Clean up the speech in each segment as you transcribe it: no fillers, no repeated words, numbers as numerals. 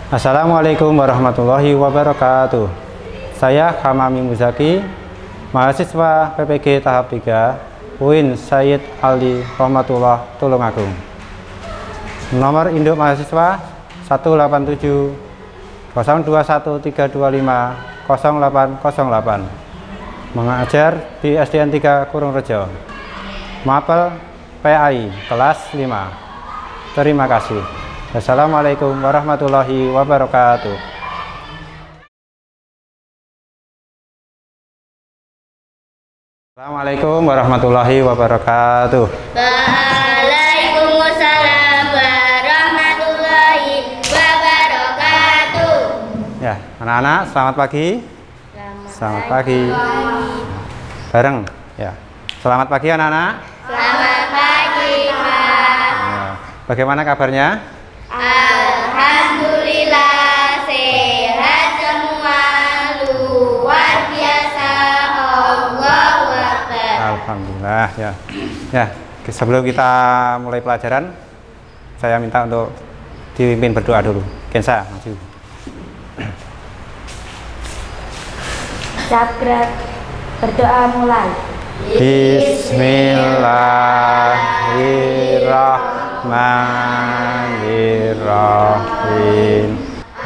Assalamualaikum warahmatullahi wabarakatuh. Saya Hamami Muzaki, mahasiswa PPG tahap 3 UIN Sayyid Ali Rahmatullah Tulungagung. Nomor induk mahasiswa 187 021325 0808. Mengajar di SDN 3 Kurungrejo. Mapel PAI kelas 5. Terima kasih. Assalamualaikum warahmatullahi wabarakatuh. Assalamualaikum warahmatullahi wabarakatuh. Waalaikumsalam warahmatullahi wabarakatuh. Ya, anak-anak selamat pagi. Selamat pagi. Bareng ya. Selamat pagi anak-anak. Selamat pagi, Pak. Ya. Bagaimana kabarnya? Alhamdulillah sehat semua, luar biasa. Allahu Akbar. Alhamdulillah ya. Ya, sebelum kita mulai pelajaran, saya minta untuk dipimpin berdoa dulu. Kensa, maju. Sabrat berdoa mulai. Bismillahirrahmanirrahim.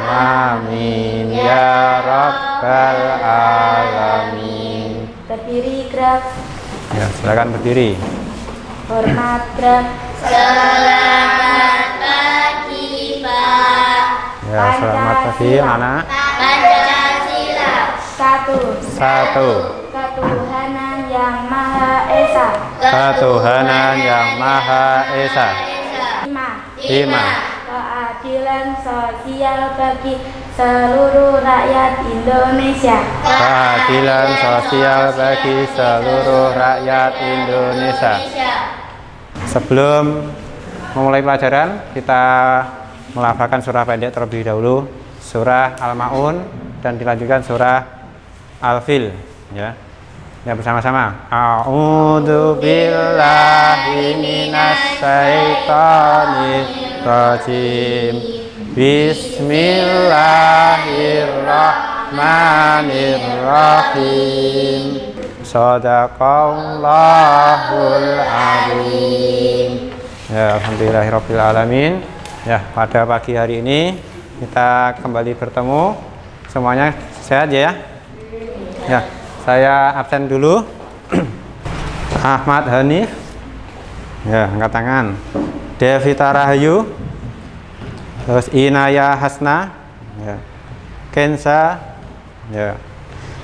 Amin ya rabbal alamin. Berdiri gerak. Ya, silakan berdiri. Hormat gerak. Selamat pagi, Pak. Ya, selamat pagi anak. Pancasila. Satu. Ketuhanan yang Maha Esa. Ketuhanan yang Maha Esa. 5. 5. Keadilan sosial bagi seluruh rakyat Indonesia. Keadilan sosial bagi seluruh rakyat Indonesia. Sebelum memulai pelajaran, kita melafalkan surah pendek terlebih dahulu, surah Al-Maun, dan dilanjutkan surah Al-Fil, ya. Ya, bersama-sama. A'udzu billahi minasyaitonir rajim. Bismillahirrahmanirrahim. Shadaqallahul azim. Ya, alhamdulillahirabbil alamin. Ya, pada pagi hari ini kita kembali bertemu. Semuanya sehat ya? Ya, saya absen dulu. Ahmad Hanif. Ya, angkat tangan. Devita Rahayu. Terus Inaya Hasna. Ya. Kensa. Ya.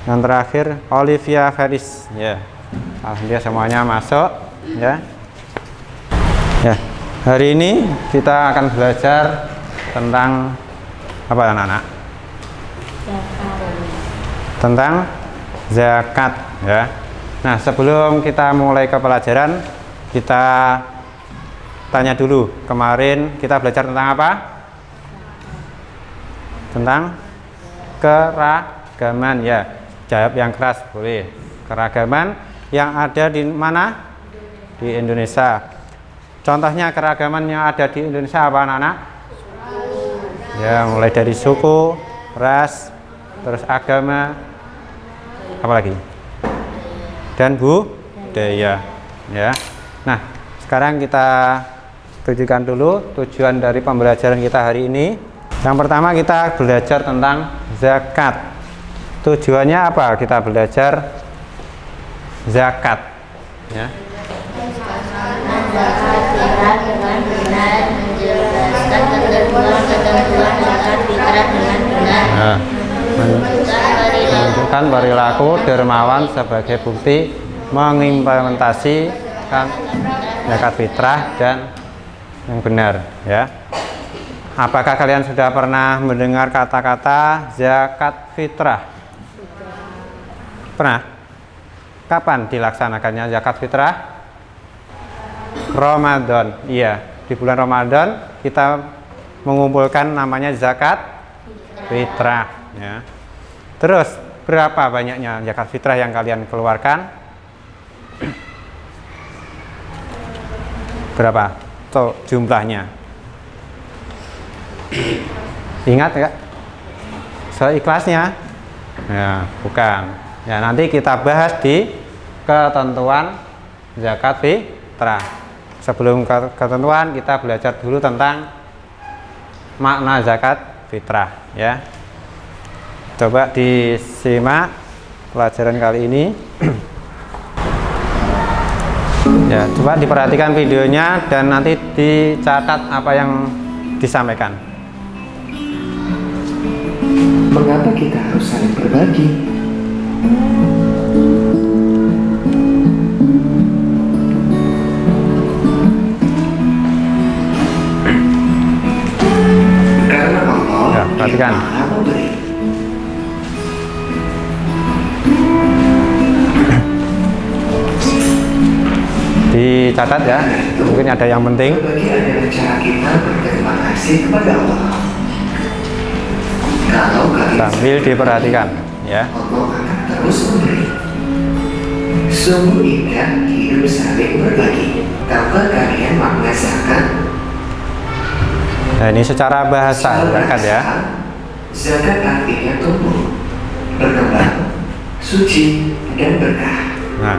Yang terakhir Olivia Feris. Ya. Alhamdulillah semuanya masuk, ya. Ya. Hari ini kita akan belajar tentang apa anak-anak? Tentang zakat, ya. Nah, sebelum kita mulai ke pelajaran, kita tanya dulu, kemarin kita belajar tentang apa? Tentang keragaman, ya. Jawab yang keras boleh. Keragaman yang ada di mana? Di Indonesia. Contohnya keragaman yang ada di Indonesia apa anak-anak? Ya, mulai dari suku, ras, terus agama, apalagi? Dan budaya, ya. Nah, sekarang kita tunjukkan dulu tujuan dari pembelajaran kita hari ini. Yang pertama kita belajar tentang zakat. Tujuannya apa kita belajar zakat, ya? Zakat fitrah dengan benar, menjelaskan ketentuan zakat fitrah dengan benar. Nah, menunjukkan perilaku dermawan sebagai bukti mengimplementasikan zakat fitrah dan yang benar, ya. Apakah kalian sudah pernah mendengar kata-kata zakat fitrah? Pernah? Kapan dilaksanakannya zakat fitrah? Ramadan. Iya, di bulan Ramadan kita mengumpulkan namanya zakat fitrah, ya. Terus berapa banyaknya zakat fitrah yang kalian keluarkan? Berapa? Tuh, jumlahnya. Ingat enggak? Seikhlasnya? Ya, bukan. Ya, nanti kita bahas di ketentuan zakat fitrah. Sebelum ketentuan kita belajar dulu tentang makna zakat fitrah ya. Coba disimak pelajaran kali ini. Ya, coba diperhatikan videonya dan nanti dicatat apa yang disampaikan. Mengapa kita harus saling berbagi? Karena Allah Ya, perhatikan. yang Maha Memberi. Dicatat ya, mungkin ada yang penting. Berbagi adalah cara kita berterima kasih kepada Allah. Kalau kalian Sambil diperhatikan ya. Allah akan terus memberi. Sungguh indah hidup saling berbagi. Tahukah kalian makna zakat? Nah, ini secara bahasa zakat ya. Zakat artinya tumbuh, berkembang, suci, dan berkah. Nah,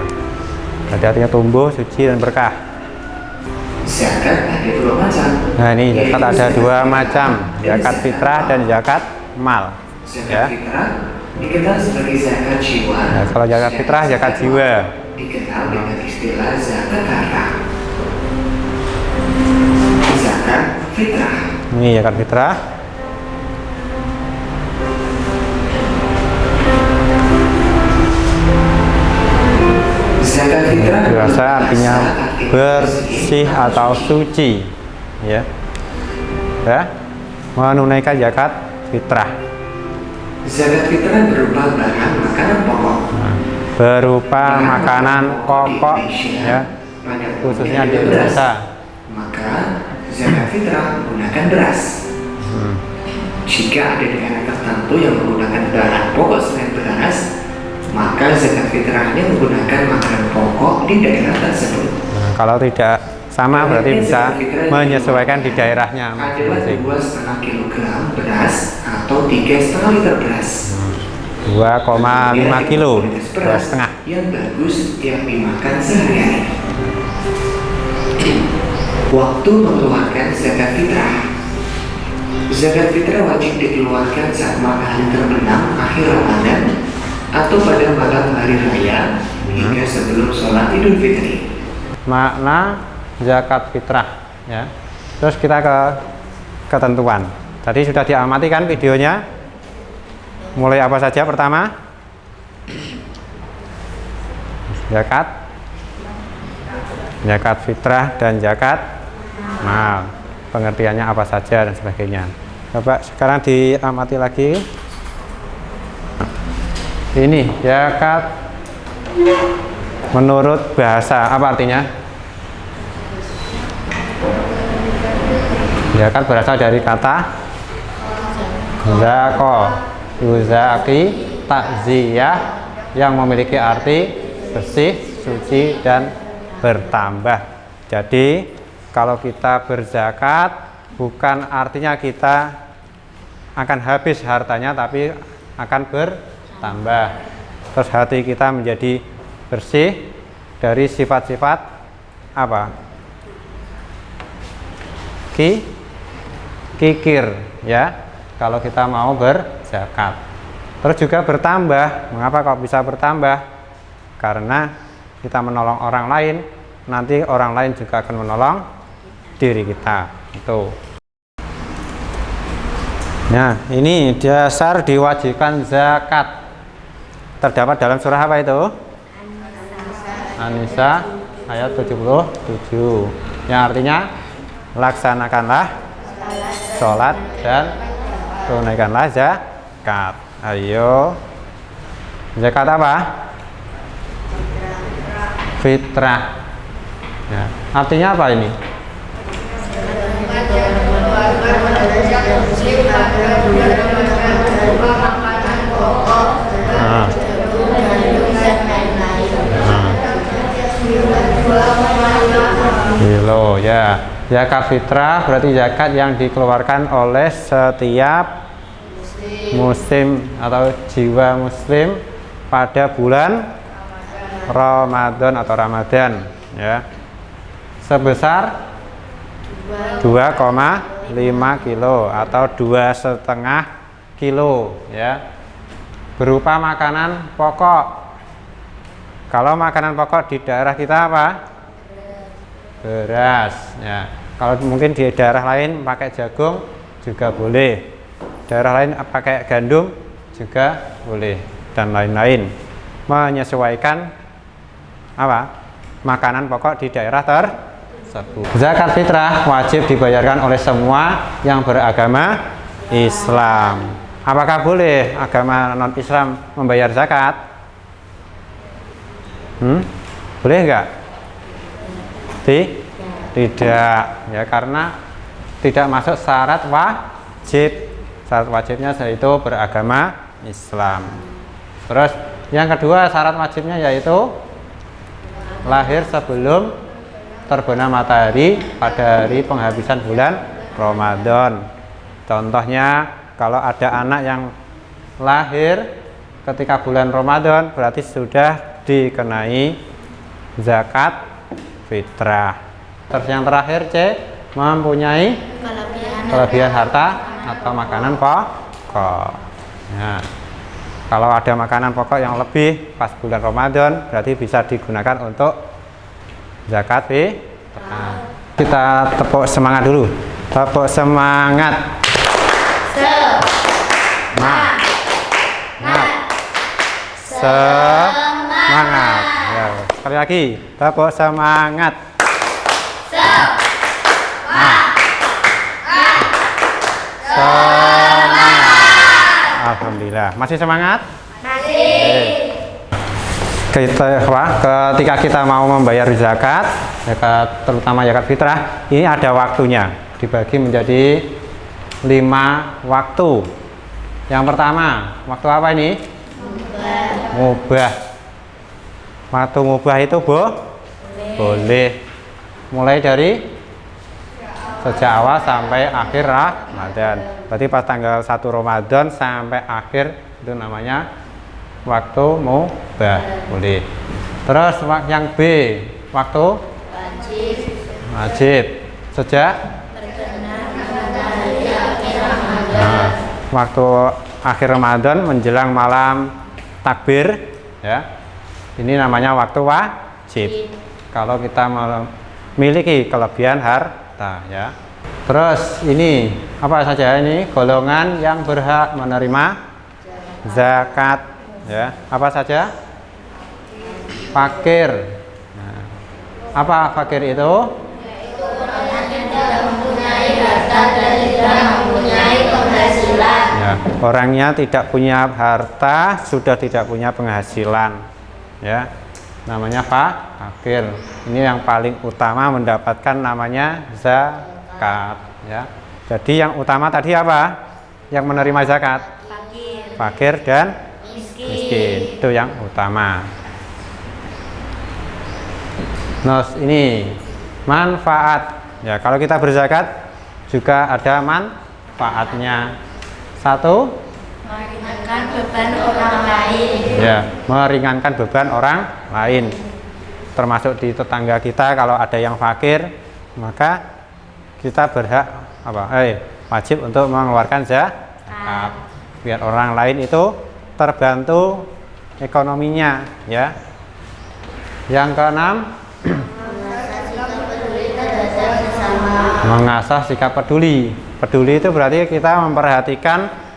berarti artinya tumbuh, suci dan berkah. Zakat ada dua macam. Nah, ini zakat yaitu ada dua fitrah macam, dan zakat fitrah dan zakat mal. Zakat Ya. fitrah dikenal sebagai zakat jiwa. Nah, kalau zakat fitrah zakat jiwa. Dikenal dengan istilah zakat harta. Zakat fitrah. Ini zakat fitrah. Zakat fitrah Biasa artinya artinya bersih atau suci ya. Ya. Menunaikan zakat fitrah. Zakat fitrah berupa barang makanan pokok. Nah, berupa makanan pokok ya, khususnya di Indonesia. Maka zakat fitrah menggunakan beras. Jika ada daerah tertentu yang menggunakan bahan pokok selain beras, maka zakat fitrahnya menggunakan makanan pokok di daerah tersebut. Nah, kalau tidak sama berarti bisa menyesuaikan di daerahnya Adalah masing-masing. 2,5 kilogram beras atau 3,5 liter beras. 2,5 kilo, Kualitas beras 2,5. yang bagus yang dimakan sehari-hari. Waktu mengeluarkan zakat fitrah. Zakat fitrah wajib dikeluarkan saat matahari terbenam akhir Ramadan atau pada malam hari raya hingga sebelum sholat Idul Fitri. Makna zakat fitrah ya. Terus kita ke ketentuan. Tadi sudah diamati kan videonya. Mulai apa saja pertama? Zakat fitrah dan zakat mal. Pengertiannya apa saja dan sebagainya. Coba sekarang diamati lagi. Ini zakat menurut bahasa apa artinya? Zakat berasal dari kata zako, yuzaki, takziyah yang memiliki arti bersih, suci dan bertambah. Jadi kalau kita berzakat bukan artinya kita akan habis hartanya, tapi akan bertambah. Terus hati kita menjadi bersih dari sifat-sifat apa? Kikir ya, kalau kita mau berzakat. Terus juga bertambah. Mengapa kok bisa bertambah? Karena kita menolong orang lain, nanti orang lain juga akan menolong diri kita. Itu. Nah, ini dasar diwajibkan zakat. Terdapat dalam surah apa itu? An-Nisa ayat 77. Yang artinya laksanakanlah sholat dan tunaikanlah zakat. Ayo. Zakat apa? Fitrah. Ya. Artinya apa ini? Kilo ya. Zakat fitrah berarti zakat yang dikeluarkan oleh setiap muslim atau jiwa muslim pada bulan Ramadan atau Ramadan ya sebesar 2,5 kilo atau 2,5 kilo ya berupa makanan pokok. Kalau makanan pokok di daerah kita apa? Beras ya. Kalau mungkin di daerah lain pakai jagung juga boleh, daerah lain pakai gandum juga boleh dan lain-lain, menyesuaikan apa makanan pokok di daerah tersebut. Zakat fitrah wajib dibayarkan oleh semua yang beragama Islam. Apakah boleh agama non-Islam membayar zakat? Boleh enggak? Tidak ya, karena tidak masuk syarat wajib. Syarat wajibnya yaitu beragama Islam. Terus yang kedua syarat wajibnya yaitu lahir sebelum terbenam matahari pada hari penghabisan bulan Ramadan. Contohnya kalau ada anak yang lahir ketika bulan Ramadan berarti sudah dikenai zakat fitrah. Terus yang terakhir C, mempunyai kelebihan harta atau makanan pokok. Nah, kalau ada makanan pokok yang lebih pas bulan Ramadan berarti bisa digunakan untuk zakat fitrah. Kita tepuk semangat dulu. Tepuk semangat. Semangat. Ya, sekali lagi, tepuk semangat. Semangat. Alhamdulillah. Masih semangat? Masih. Ketika kita mau membayar zakat, terutama zakat fitrah, ini ada waktunya, dibagi menjadi 5 waktu. Yang pertama, waktu apa ini? Mubah. Waktu mubah itu boleh. Mulai dari sejak awal sampai akhir Ramadan. Berarti pas tanggal 1 Ramadan sampai akhir itu namanya waktu mubah, boleh. Terus yang B, waktu wajib. Sejak waktu akhir Ramadan menjelang malam takbir ya. Ini namanya waktu wajib. Kalau kita memiliki kelebihan harta ya. Terus ini apa saja ini golongan yang berhak menerima zakat ya. Apa saja? Fakir. Nah, apa fakir itu? Yaitu orang yang tidak mempunyai harta dan tidak mempunyai penghasilan. Ya, orangnya tidak punya harta, sudah tidak punya penghasilan. Ya. Namanya fakir. Ini yang paling utama mendapatkan namanya zakat ya. Jadi yang utama tadi apa? Yang menerima zakat? Fakir dan miskin. Itu yang utama. Nah, ini manfaat. Ya, kalau kita berzakat juga ada manfaatnya. Satu, Meringankan beban orang lain. ya, meringankan beban orang lain. Termasuk di tetangga kita kalau ada yang fakir, maka kita berhak wajib untuk mengeluarkan zakat. Biar orang lain itu terbantu ekonominya, ya. Yang keenam, mengasah sikap peduli. Peduli itu berarti kita memperhatikan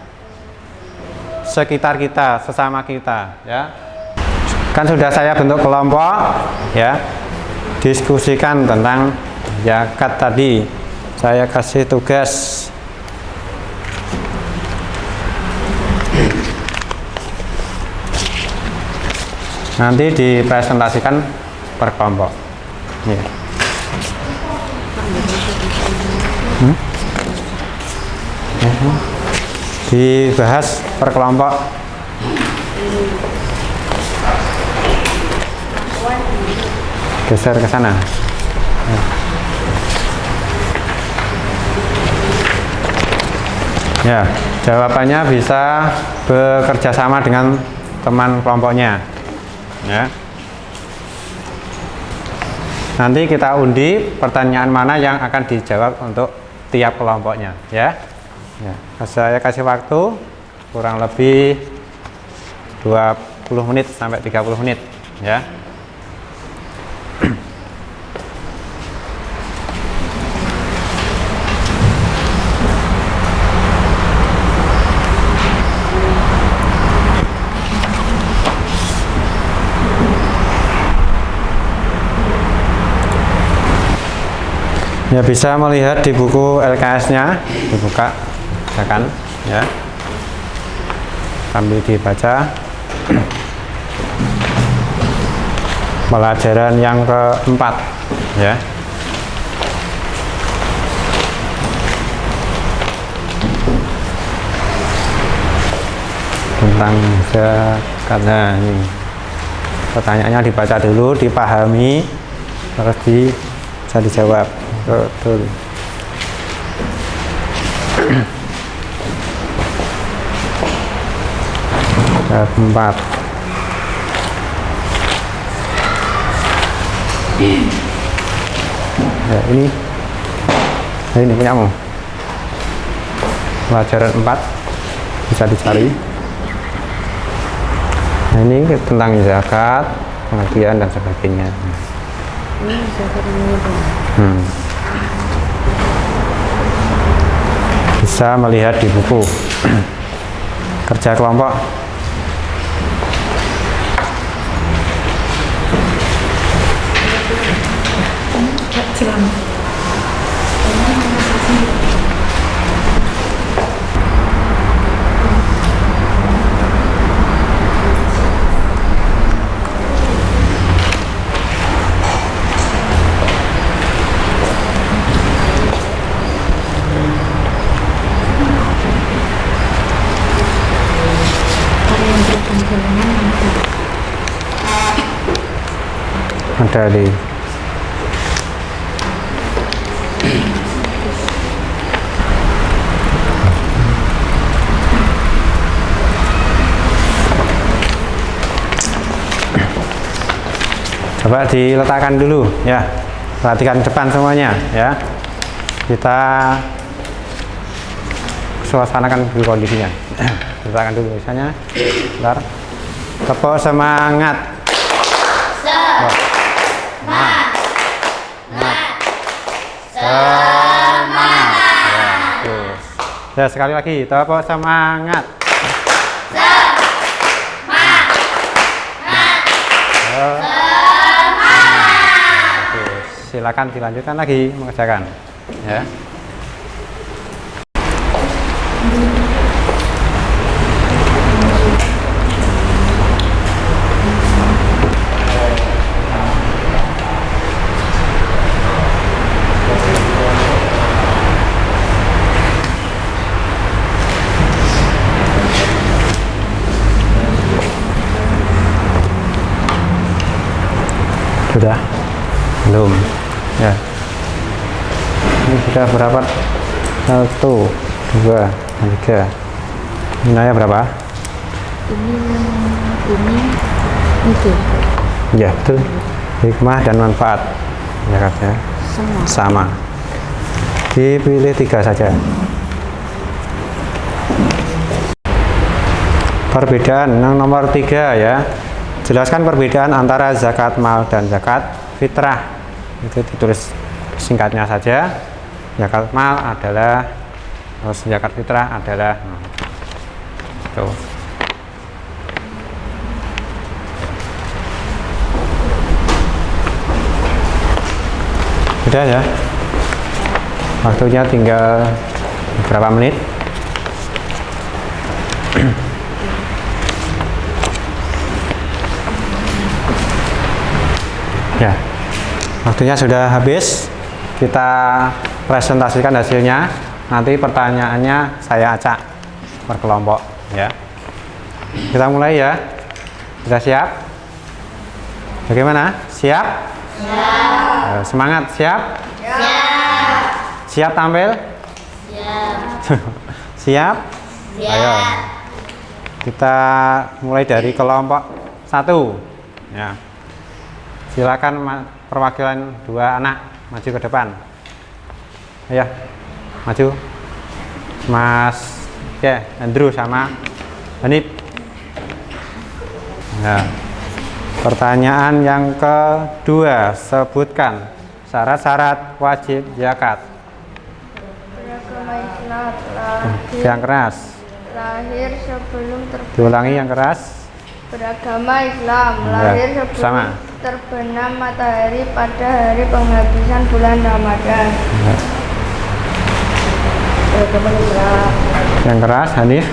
sekitar kita, sesama kita, ya. Kan sudah saya bentuk kelompok, ya. Diskusikan tentang zakat tadi. Saya kasih tugas. Nanti dipresentasikan per kelompok. Ya. Dibahas per kelompok. Geser ke sana. Ya, jawabannya bisa bekerja sama dengan teman kelompoknya. Ya. Nanti kita undi pertanyaan mana yang akan dijawab untuk tiap kelompoknya, ya. Ya, saya kasih waktu kurang lebih 20 menit sampai 30 menit, ya. Ya, bisa melihat di buku LKS-nya, dibuka, silakan, ya, sambil dibaca. Pelajaran yang keempat, ya. Tentang zakatnya ini. Pertanyaannya dibaca dulu, dipahami, terus bisa dijawab. Betul. Keempat. Ya, ini punyamu. Pelajaran 4 bisa dicari. Nah, ini tentang zakat, pengertian dan sebagainya. Bisa melihat di buku kerja kelompok. Ada di coba diletakkan dulu, ya, perhatikan depan semuanya, ya, kita suasanakan dulu kondisinya. Letakkan dulu misalnya, bentar, tepuk semangat. Ya, sekali lagi, tepuk semangat. Silakan dilanjutkan lagi mengerjakan, ya. Sudah? Belum? Ya. Ini sudah berapa? 1, 2, 3. Nilainya berapa? Ini itu Ya, betul. Hikmah dan manfaat. Ya, katanya sama. Dipilih 3 saja. Perbedaan yang nomor 3, ya. Jelaskan perbedaan antara zakat mal dan zakat fitrah. Itu ditulis singkatnya saja. Zakat mal adalah, terus zakat fitrah adalah, itu. Sudah, ya. Waktunya tinggal beberapa menit. Ya, waktunya sudah habis. Kita presentasikan hasilnya. Nanti pertanyaannya saya acak per kelompok, ya. Kita mulai, ya. Sudah siap? Bagaimana? Siap? Siap. Semangat, siap? Siap. Siap tampil? Siap. Siap? Ayo. Kita mulai dari kelompok 1. Ya. Silakan perwakilan 2 anak maju ke depan. Ayo, maju. Mas Andrew sama Hanif. Ya. Pertanyaan yang kedua, sebutkan syarat-syarat wajib zakat. Beragama Islam lahir, Yang keras. lahir sebelum Diulangi yang keras. beragama Islam Ya, lahir sebelum sama. terbenam matahari pada hari penghabisan bulan Ramadan. Ya. Beragama Islam, Yang keras, Hanif.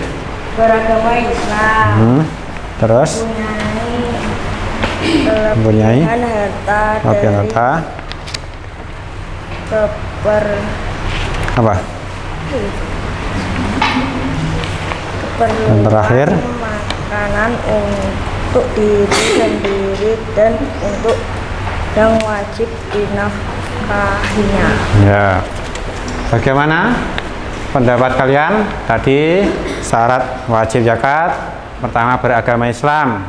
beragama Islam Terus mempunyai kelebihan harta kelebihan dari harta. Apa? keperluan Yang terakhir. makanan untuk diri sendiri dan untuk yang wajib dinafkahinya. Ya. Bagaimana pendapat kalian tadi syarat wajib zakat? Pertama, beragama Islam.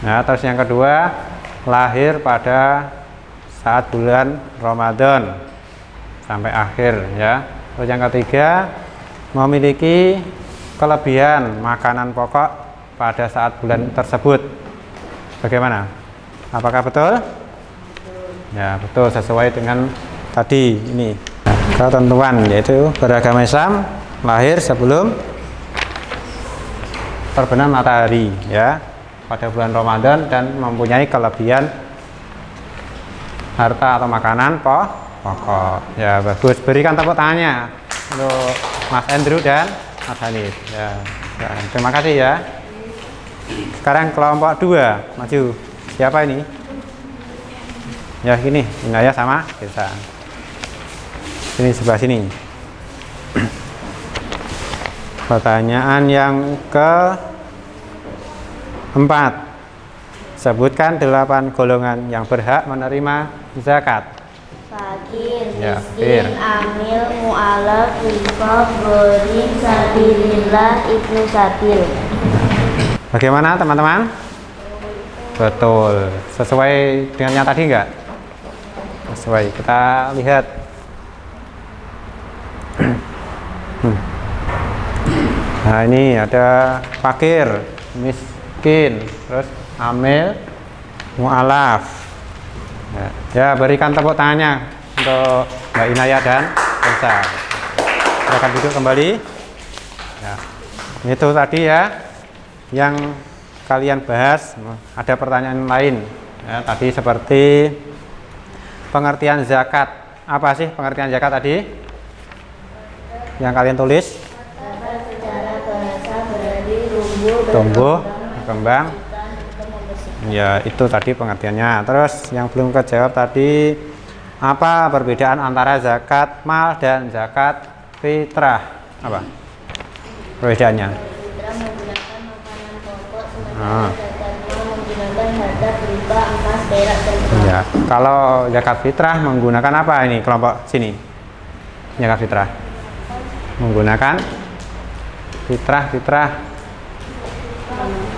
Ya, terus yang kedua, lahir pada saat bulan Ramadan sampai akhir, ya. Terus yang ketiga, memiliki kelebihan makanan pokok pada saat bulan tersebut. Bagaimana? Apakah betul? Ya, betul, sesuai dengan tadi ini. Ketentuan yaitu beragama Islam, lahir sebelum terbenam matahari, ya, pada bulan Ramadan, dan mempunyai kelebihan harta atau makanan pokok. Ya, bagus. Berikan tepuk tangannya untuk Mas Andrew dan Mas Hanif. Ya, terima kasih ya. Sekarang kelompok 2 maju. Siapa ini? Ya, gini, Inaya sama Desa. Sini, sebelah sini. Pertanyaan yang keempat, sebutkan 8 golongan yang berhak menerima zakat. Fakir, Ya, miskin, amil, mu'alaf, rifat, gorim, sabilillah, ibnu sabil. Bagaimana teman-teman? Betul. Sesuai dengan yang tadi enggak? Sesuai. Kita lihat. Nah, ini ada fakir, miskin, terus amil, mu'alaf. Ya, berikan tepuk tangannya untuk Mbak Inaya dan Elsa. Silakan duduk kembali. Ya, itu tadi ya yang kalian bahas. Ada pertanyaan lain ya, tadi seperti pengertian zakat. Apa sih pengertian zakat tadi yang kalian tulis? Secara bahasa berarti Tumbuh, berkembang. Ya, itu tadi pengertiannya. Terus yang belum kejawab tadi, apa perbedaan antara zakat mal dan zakat fitrah? Apa perbedaannya? Fitrah menggunakan makanan pokok, Ah. sementara zakat mal menggunakan harta berupa emas, perak, dan uang. Ya, kalau zakat fitrah menggunakan apa ini kelompok sini? Zakat fitrah menggunakan fitrah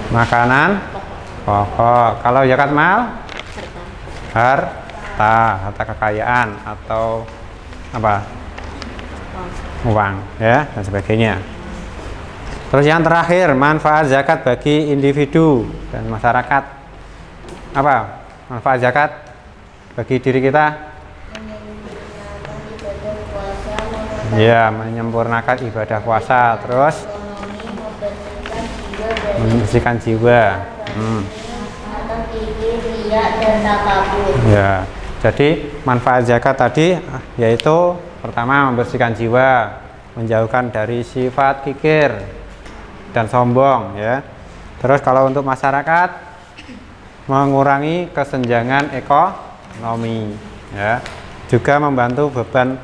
makanan pokok. Kalau zakat mal harta kekayaan atau apa? Uang, ya, dan sebagainya. Terus yang terakhir, manfaat zakat bagi individu dan masyarakat. Apa manfaat zakat bagi diri kita? Ya, menyempurnakan ibadah puasa, terus membersihkan jiwa. Atau kibir, riya, dan takabur. Ya, jadi manfaat zakat tadi yaitu pertama membersihkan jiwa, menjauhkan dari sifat kikir dan sombong, ya. Terus kalau untuk masyarakat, mengurangi kesenjangan ekonomi, ya. Juga membantu beban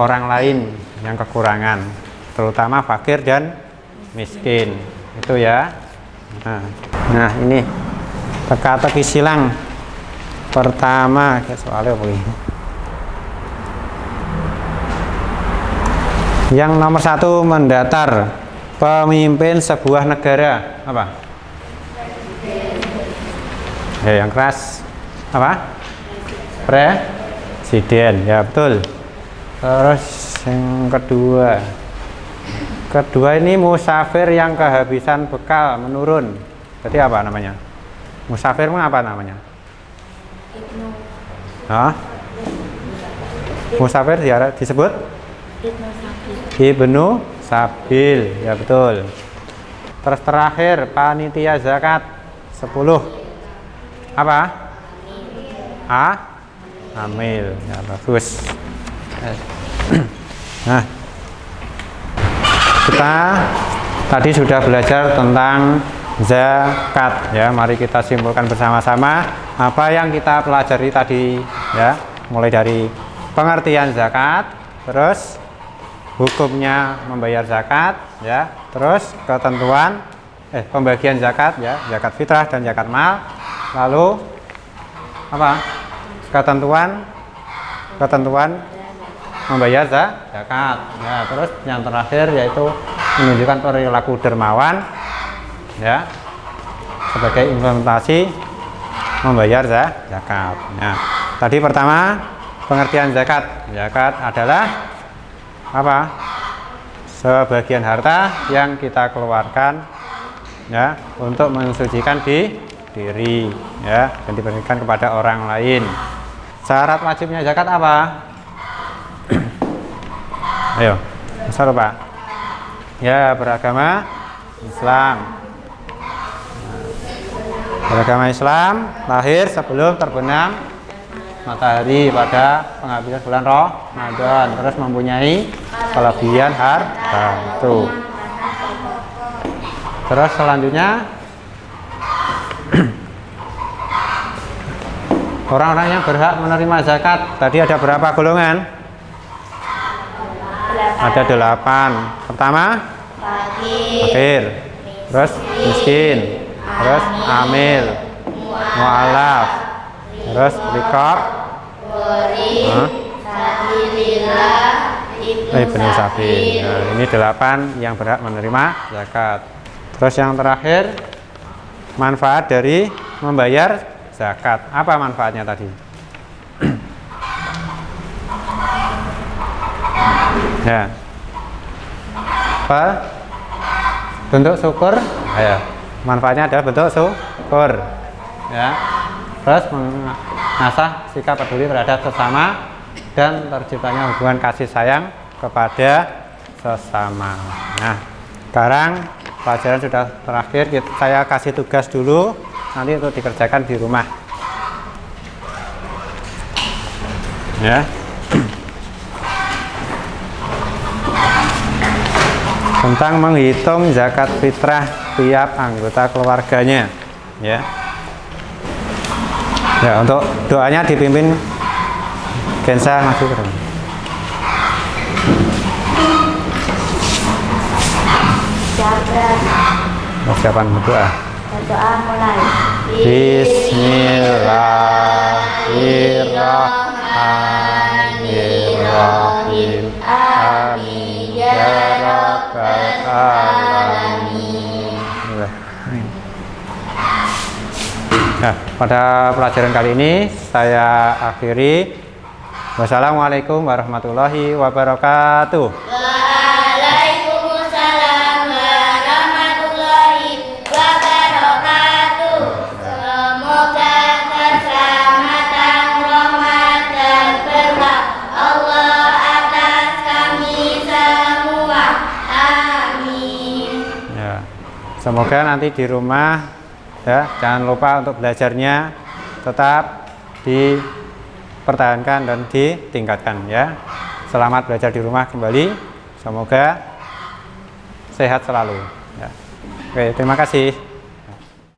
orang lain yang kekurangan, terutama fakir dan miskin. Itu ya. Nah, ini teka-teki silang. Pertama, soalnya apa ini? Yang nomor 1 mendatar pemimpin sebuah negara apa? Yang keras apa? Presiden, ya betul. Terus yang kedua ini musafir yang kehabisan bekal menurun. Jadi apa namanya? Musafir apa namanya? Hah? Musafir disebut Ibnu Sabil, ya betul. Terus terakhir panitia zakat 10 apa? Amil, ya bagus. Nah, kita tadi sudah belajar tentang zakat ya. Mari kita simpulkan bersama-sama apa yang kita pelajari tadi ya, mulai dari pengertian zakat, terus hukumnya membayar zakat ya, terus ketentuan pembagian zakat ya, zakat fitrah dan zakat mal, lalu apa? ketentuan membayar zakat ya, terus yang terakhir yaitu menunjukkan perilaku dermawan ya sebagai implementasi membayar zakat. Nah, tadi pertama pengertian zakat. Zakat adalah apa? Sebagian harta yang kita keluarkan ya untuk mensucikan diri ya dan diberikan kepada orang lain. Syarat wajibnya zakat apa? Ayo, misal Pak. Ya, beragama Islam. Beragama Islam, lahir sebelum terbenam matahari pada penghabisan bulan Ramadan, terus mempunyai kelebihan harta itu. Terus selanjutnya orang-orang yang berhak menerima zakat tadi ada berapa golongan? Ada 8. Pertama fakir, terus miskin, terus amil, mu'alaf, terus riqab, Ibnu Sabil. Nah, ini 8 yang berhak menerima zakat. Terus yang terakhir manfaat dari membayar zakat. Apa manfaatnya tadi? Ya. Apa? Bentuk syukur. Ayo. Manfaatnya adalah bentuk syukur. Ya. Terus mengasah sikap peduli terhadap sesama dan terciptanya hubungan kasih sayang kepada sesama. Nah, sekarang pelajaran sudah terakhir. Saya kasih tugas dulu nanti untuk dikerjakan di rumah ya. Tentang menghitung zakat fitrah tiap anggota keluarganya ya. Ya, untuk doanya dipimpin Gensa masuk ke dalam. Persiapan berdoa. Berdoa mulai. Bismillahirrahmanirrahim. Amin ya rabbal alamin. Nah, pada pelajaran kali ini saya akhiri. Wassalamualaikum warahmatullahi wabarakatuh. Waalaikumsalam warahmatullahi wabarakatuh. Semoga keselamatan, rahmat dan berkah Allah atas kami semua. Amin. Ya, semoga nanti di rumah ya, jangan lupa untuk belajarnya tetap dipertahankan dan ditingkatkan ya. Selamat belajar di rumah kembali. Semoga sehat selalu ya. Oke, terima kasih.